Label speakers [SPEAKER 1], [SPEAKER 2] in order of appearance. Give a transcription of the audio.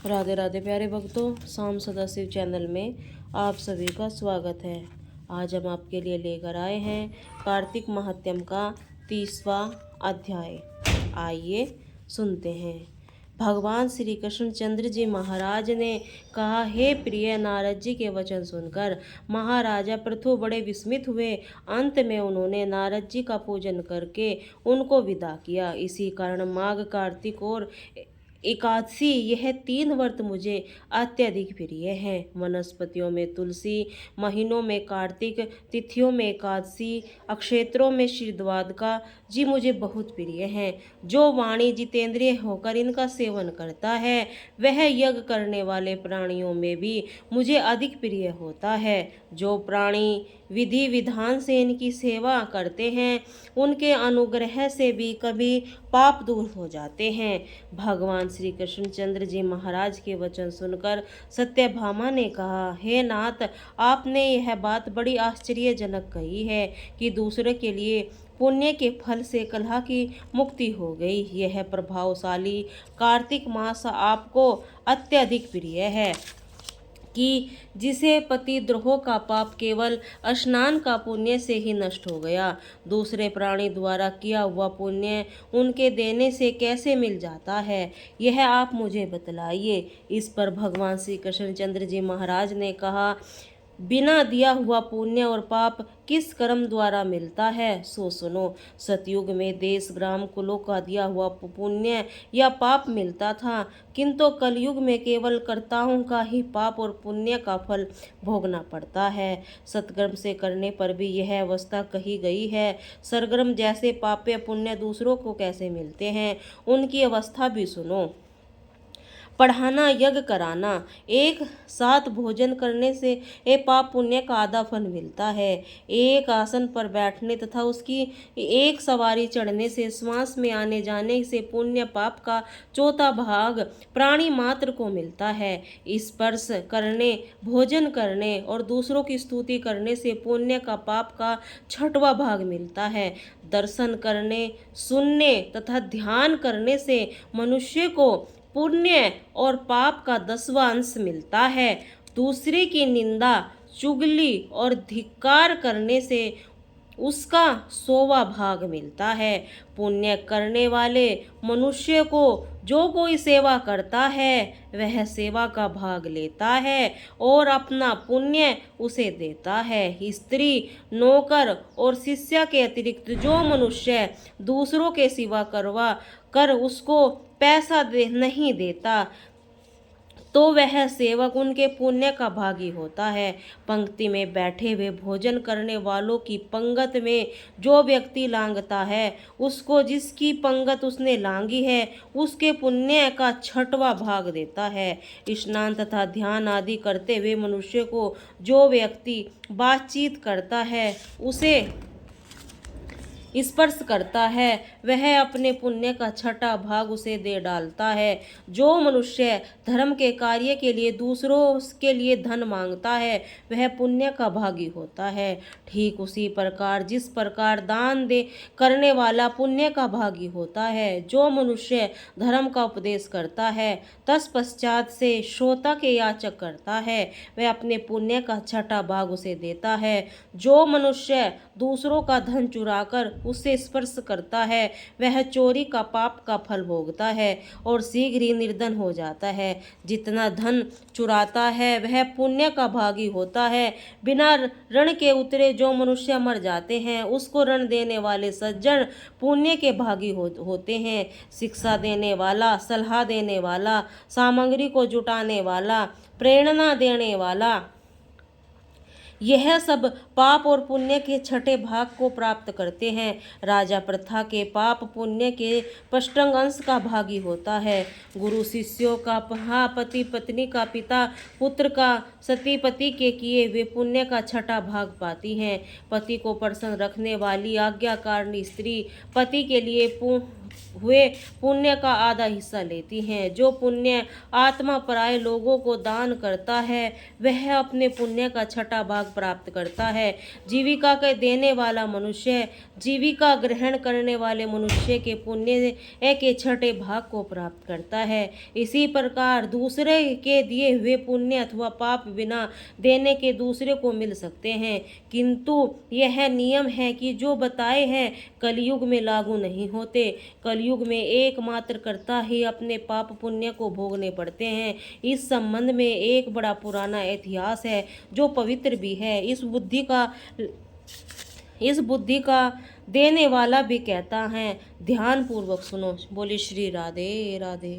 [SPEAKER 1] राधे राधे प्यारे भक्तों, शाम सदाशिव चैनल में आप सभी का स्वागत है। आज हम आपके लिए लेकर आए हैं कार्तिक महात्म्य का 30वां अध्याय। आइए सुनते हैं। भगवान श्री कृष्णचंद्र जी महाराज ने कहा, हे प्रिय, नारद जी के वचन सुनकर महाराजा पृथु बड़े विस्मित हुए। अंत में उन्होंने नारद जी का पूजन करके उनको विदा किया। इसी कारण माघ, कार्तिक और एकादशी, यह 3 व्रत मुझे अत्यधिक प्रिय हैं। वनस्पतियों में तुलसी, महीनों में कार्तिक, तिथियों में एकादशी, अक्षेत्रों में श्रीद्वादका जी मुझे बहुत प्रिय हैं। जो वाणी जितेंद्रिय होकर इनका सेवन करता है, वह यज्ञ करने वाले प्राणियों में भी मुझे अधिक प्रिय होता है। जो प्राणी विधि विधान से इनकी सेवा करते हैं, उनके अनुग्रह से भी कभी पाप दूर हो जाते हैं। भगवान श्री कृष्णचंद्र जी महाराज के वचन सुनकर सत्यभामा ने कहा, हे नाथ, आपने यह बात बड़ी आश्चर्यजनक कही है कि दूसरे के लिए पुण्य के फल से कलह की मुक्ति हो गई। यह प्रभावशाली कार्तिक मास आपको अत्यधिक प्रिय है कि जिसे पतिद्रोह का पाप केवल स्नान का पुण्य से ही नष्ट हो गया। दूसरे प्राणी द्वारा किया हुआ पुण्य उनके देने से कैसे मिल जाता है, यह आप मुझे बतलाइए। इस पर भगवान श्री कृष्णचंद्र जी महाराज ने कहा, बिना दिया हुआ पुण्य और पाप किस कर्म द्वारा मिलता है, सो सुनो। सतयुग में देश ग्राम कुलों का दिया हुआ पुण्य या पाप मिलता था, किंतु कलयुग में केवल कर्ताओं का ही पाप और पुण्य का फल भोगना पड़ता है। सत्कर्म से करने पर भी यह अवस्था कही गई है। सरगर्म जैसे पाप्य पुण्य दूसरों को कैसे मिलते हैं, उनकी अवस्था भी सुनो। पढ़ाना, यज्ञ कराना, एक साथ भोजन करने से पाप पुण्य का आधा फल मिलता है। एक आसन पर बैठने तथा उसकी एक सवारी चढ़ने से, श्वास में आने जाने से पुण्य पाप का चौथा भाग प्राणी मात्र को मिलता है। स्पर्श करने, भोजन करने और दूसरों की स्तुति करने से पुण्य का पाप का 6वां भाग मिलता है। दर्शन करने, सुनने तथा ध्यान करने से मनुष्य को पुण्य और पाप का 10वां अंश मिलता है। दूसरे की निंदा, चुगली और धिक्कार करने से उसका 100वां भाग मिलता है। पुण्य करने वाले मनुष्य को जो कोई सेवा करता है, वह सेवा का भाग लेता है और अपना पुण्य उसे देता है। स्त्री, नौकर और शिष्य के अतिरिक्त जो मनुष्य दूसरों के सेवा करवा कर उसको पैसा नहीं देता, तो वह सेवक उनके पुण्य का भागी होता है। पंक्ति में बैठे हुए भोजन करने वालों की पंगत में जो व्यक्ति लांघता है, उसको जिसकी पंगत उसने लांघी है, उसके पुण्य का 6वां भाग देता है। स्नान तथा ध्यान आदि करते हुए मनुष्य को जो व्यक्ति बातचीत करता है, उसे स्पर्श करता है, वह अपने पुण्य का 6वां भाग उसे दे डालता है। जो मनुष्य धर्म के कार्य के लिए दूसरों के लिए धन मांगता है, वह पुण्य का भागी होता है। ठीक उसी प्रकार जिस प्रकार दान दे करने वाला पुण्य का भागी होता है, जो मनुष्य धर्म का उपदेश करता है, तत्पश्चात से श्रोता के याचक करता है, वह अपने पुण्य का 6वां भाग उसे देता है। जो मनुष्य दूसरों का धन चुराकर उससे स्पर्श करता है, वह चोरी का पाप का फल भोगता है और शीघ्र ही निर्धन हो जाता है। जितना धन चुराता है, वह पुण्य का भागी होता है। बिना ऋण के उतरे जो मनुष्य मर जाते हैं, उसको ऋण देने वाले सज्जन पुण्य के भागी होते हैं। शिक्षा देने वाला, सलाह देने वाला, सामग्री को जुटाने वाला, प्रेरणा देने वाला, यह सब पाप और पुण्य के 6ठे भाग को प्राप्त करते हैं। राजा प्रथा के पाप पुण्य के 5वां अंश का भागी होता है। गुरु शिष्यों का, पति पत्नी का, पिता पुत्र का, सती पति के किए वे पुण्य का 6वां भाग पाती हैं। पति को प्रसन्न रखने वाली आज्ञाकारिणी स्त्री पति के लिए हुए पुण्य का आधा हिस्सा लेती हैं। जो पुण्य आत्मा पराये लोगों को दान करता है वह अपने पुण्य का छठा भाग प्राप्त करता है। जीविका के देने वाला मनुष्य जीविका ग्रहण करने वाले मनुष्य के पुण्य के छठे भाग को प्राप्त करता है। इसी प्रकार दूसरे के दिए हुए पुण्य अथवा पाप बिना देने के दूसरे को मिल सकते हैं, किंतु यह नियम है कि जो बताए हैं कलयुग में लागू नहीं होते। कलयुग में एकमात्र कर्ता ही अपने पाप पुण्य को भोगने पड़ते हैं। इस संबंध में एक बड़ा पुराना इतिहास है जो पवित्र भी है। इस बुद्धि का देने वाला भी कहता है, ध्यान पूर्वक सुनो। बोले श्री राधे राधे।